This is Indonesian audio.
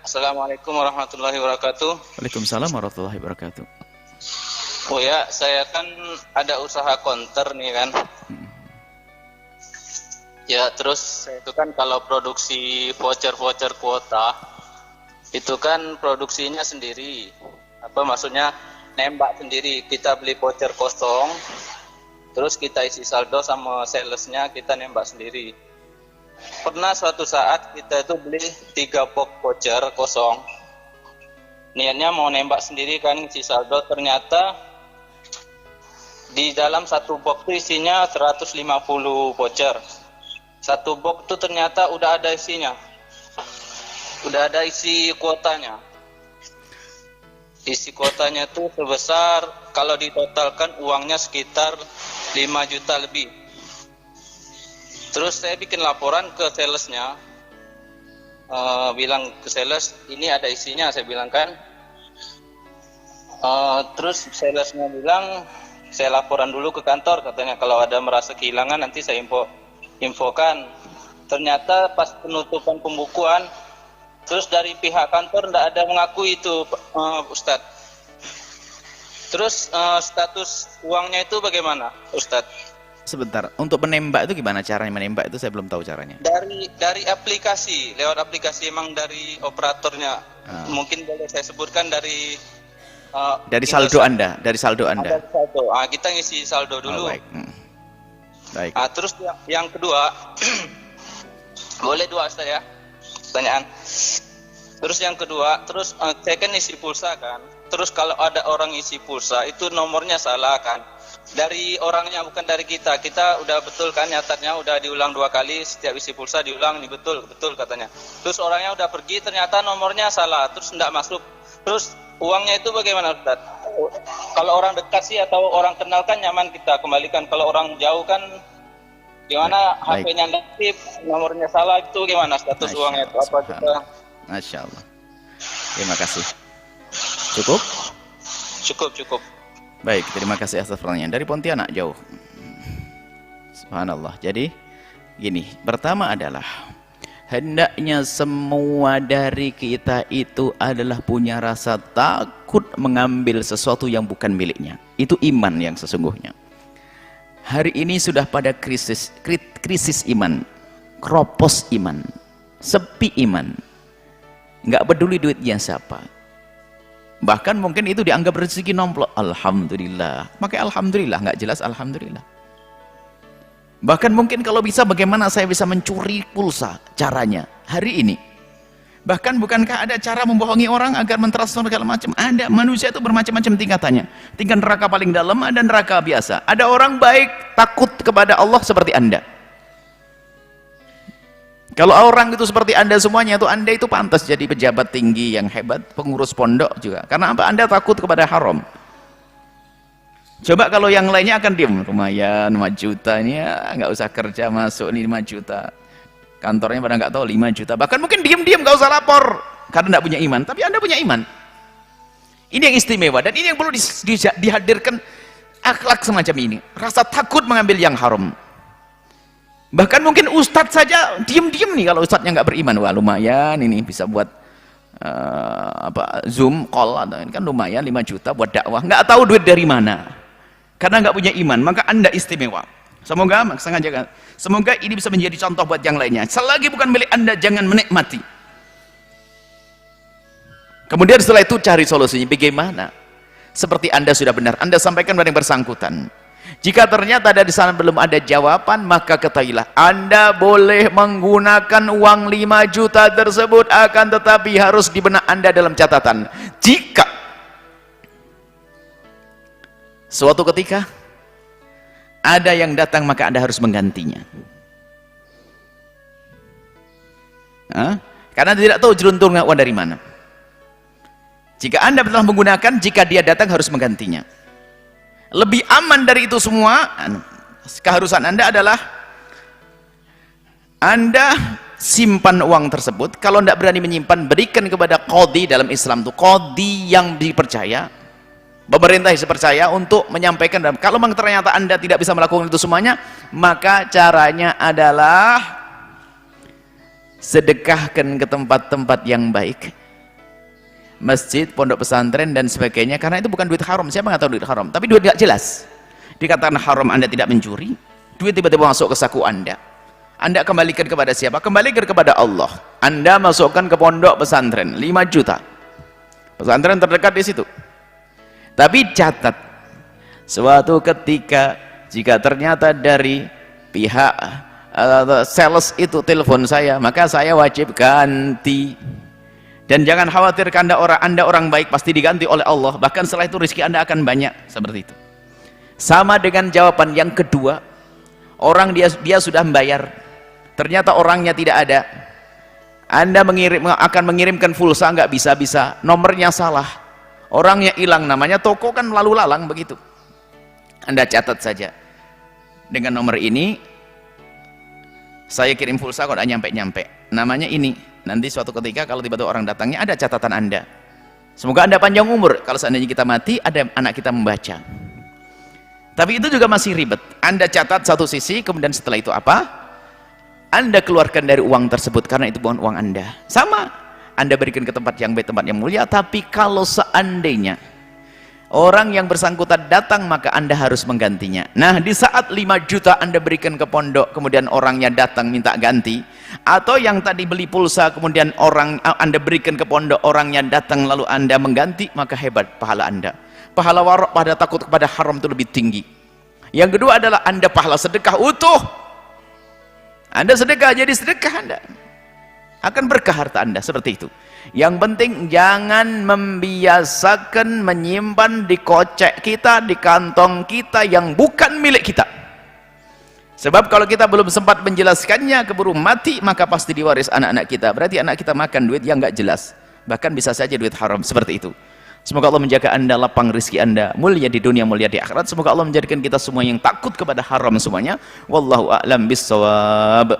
Assalamualaikum warahmatullahi wabarakatuh. Waalaikumsalam warahmatullahi wabarakatuh. Oh ya, saya kan ada usaha konter nih kan. Ya, terus saya itu kan kalau produksi voucher-voucher kuota, itu kan produksinya sendiri. Apa maksudnya nembak sendiri. Kita beli voucher kosong, terus kita isi saldo sama salesnya kita nembak sendiri. Pernah suatu saat kita itu beli 3 box voucher kosong. Niatnya mau nembak sendiri kan isi saldo, ternyata di dalam satu box itu isinya 150 voucher. Satu box itu ternyata udah ada isinya. Udah ada isi kuotanya. Isi kuotanya itu sebesar, kalau ditotalkan uangnya sekitar 5 juta lebih. Terus saya bikin laporan ke salesnya, bilang ke sales, ini ada isinya, saya bilang kan. Terus salesnya bilang, saya laporan dulu ke kantor, katanya kalau ada merasa kehilangan nanti saya infokan. Ternyata pas penutupan pembukuan, terus dari pihak kantor tidak ada mengakui itu, Ustadz. Terus status uangnya itu bagaimana, Ustadz? Sebentar, untuk menembak itu gimana caranya menembak itu saya belum tahu caranya. Dari aplikasi, lewat aplikasi emang dari operatornya. Mungkin boleh saya sebutkan dari saldo Anda, dari saldo Anda. Ada saldo. Kita ngisi saldo dulu. Baik. Baik. Terus yang kedua, boleh 2 Ustaz ya, pertanyaan. Terus yang kedua, saya kan isi pulsa kan. Terus kalau ada orang isi pulsa itu nomornya salah kan. Dari orangnya bukan dari kita. Kita udah betul kan nyatatnya, udah diulang 2 kali, setiap isi pulsa diulang, ini betul katanya. Terus orangnya udah pergi, ternyata nomornya salah, terus tidak masuk. Terus uangnya itu bagaimana Ustaz? Kalau orang dekat sih atau orang kenal kan nyaman kita kembalikan. Kalau orang jauh kan gimana, HP-nya negatif, nomornya salah, itu gimana status uangnya itu? Apa kita? Masya Allah. Terima kasih. Cukup? Cukup. Baik, terima kasih atas pertanyaan. Dari Pontianak jauh. Subhanallah. Jadi gini, pertama adalah hendaknya semua dari kita itu adalah punya rasa takut mengambil sesuatu yang bukan miliknya. Itu iman yang sesungguhnya. Hari ini sudah pada krisis iman, kropos iman, sepi iman. Nggak peduli duitnya siapa. Bahkan mungkin itu dianggap rezeki nomplok. Alhamdulillah. Pakai alhamdulillah, nggak jelas alhamdulillah. Bahkan mungkin kalau bisa, bagaimana saya bisa mencuri pulsa caranya hari ini. Bahkan bukankah ada cara membohongi orang agar mentransfer segala macam? Ada. Manusia itu bermacam-macam tingkatannya. Tingkat neraka paling dalam, ada neraka biasa. Ada orang baik takut kepada Allah seperti Anda. Kalau orang itu seperti Anda semuanya, Anda itu pantas jadi pejabat tinggi yang hebat, pengurus pondok juga. Karena apa? Anda takut kepada haram. Coba kalau yang lainnya akan diam, lumayan 5 juta ini ya, nggak usah kerja masuk nih 5 juta. Kantornya pada nggak tahu 5 juta. Bahkan mungkin diam-diam nggak usah lapor karena nggak punya iman. Tapi Anda punya iman. Ini yang istimewa dan ini yang perlu dihadirkan akhlak semacam ini. Rasa takut mengambil yang haram. Bahkan mungkin ustadz saja diam-diam nih kalau ustadznya nggak beriman. Wah lumayan ini bisa buat Zoom call atau ini kan lumayan 5 juta buat dakwah. Nggak tahu duit dari mana. Karena nggak punya iman, maka Anda istimewa. Semoga ini bisa menjadi contoh buat yang lainnya. Selagi bukan milik Anda, jangan menikmati. Kemudian setelah itu cari solusinya. Bagaimana? Seperti Anda sudah benar, Anda sampaikan pada yang bersangkutan. Jika ternyata di sana belum ada jawaban, maka ketahuilah Anda boleh menggunakan uang 5 juta tersebut, akan tetapi harus di benak Anda dalam catatan. Jika suatu ketika ada yang datang, maka Anda harus menggantinya. Karena tidak tahu jelunturnya uang dari mana. Jika Anda telah menggunakan, jika dia datang harus menggantinya. Lebih aman dari itu semua, keharusan Anda adalah Anda simpan uang tersebut. Kalau tidak berani menyimpan, berikan kepada qadhi. Dalam Islam itu qadhi yang dipercaya, pemerintah yang dipercaya untuk menyampaikan. Kalau memang ternyata Anda tidak bisa melakukan itu semuanya, maka caranya adalah sedekahkan ke tempat-tempat yang baik, masjid, pondok pesantren dan sebagainya, karena itu bukan duit haram. Siapa nggak tahu duit haram? Tapi duit nggak jelas. Dikatakan haram, Anda tidak mencuri, duit tiba-tiba masuk ke saku Anda kembalikan kepada siapa? Kembalikan kepada Allah. Anda masukkan ke pondok pesantren 5 juta, pesantren terdekat di situ. Tapi catat, suatu ketika jika ternyata dari pihak sales itu telepon saya, maka saya wajib ganti. Dan jangan khawatir, Anda orang baik, pasti diganti oleh Allah. Bahkan setelah itu rezeki Anda akan banyak, seperti itu. Sama dengan jawaban yang kedua, orang dia sudah membayar, ternyata orangnya tidak ada. Anda akan mengirimkan pulsa, nggak bisa, nomornya salah, orangnya hilang, namanya toko kan lalu lalang begitu. Anda catat saja, dengan nomor ini saya kirim pulsa kok tidak nyampe, namanya ini. Nanti suatu ketika kalau tiba-tiba orang datangnya, ada catatan Anda. Semoga Anda panjang umur, kalau seandainya kita mati ada anak kita membaca. Tapi itu juga masih ribet. Anda catat satu sisi, kemudian setelah itu apa? Anda keluarkan dari uang tersebut, karena itu bukan uang Anda. Sama, Anda berikan ke tempat yang baik, tempat yang mulia. Tapi kalau seandainya orang yang bersangkutan datang, maka Anda harus menggantinya. Nah, di saat 5 juta Anda berikan ke pondok, kemudian orangnya datang minta ganti, atau yang tadi beli pulsa kemudian Anda berikan ke pondok, orangnya datang lalu Anda mengganti, maka hebat pahala Anda. Pahala warok pada takut kepada haram itu lebih tinggi. Yang kedua adalah Anda pahala sedekah utuh. Anda sedekah, jadi sedekah Anda akan berkah harta Anda, seperti itu. Yang penting jangan membiasakan menyimpan di kocek kita, di kantong kita yang bukan milik kita. Sebab kalau kita belum sempat menjelaskannya, keburu mati, maka pasti diwaris anak-anak kita. Berarti anak kita makan duit yang nggak jelas, bahkan bisa saja duit haram, seperti itu. Semoga Allah menjaga Anda, lapang rezeki Anda, mulia di dunia, mulia di akhirat. Semoga Allah menjadikan kita semua yang takut kepada haram semuanya. Wallahu a'lam bissawab.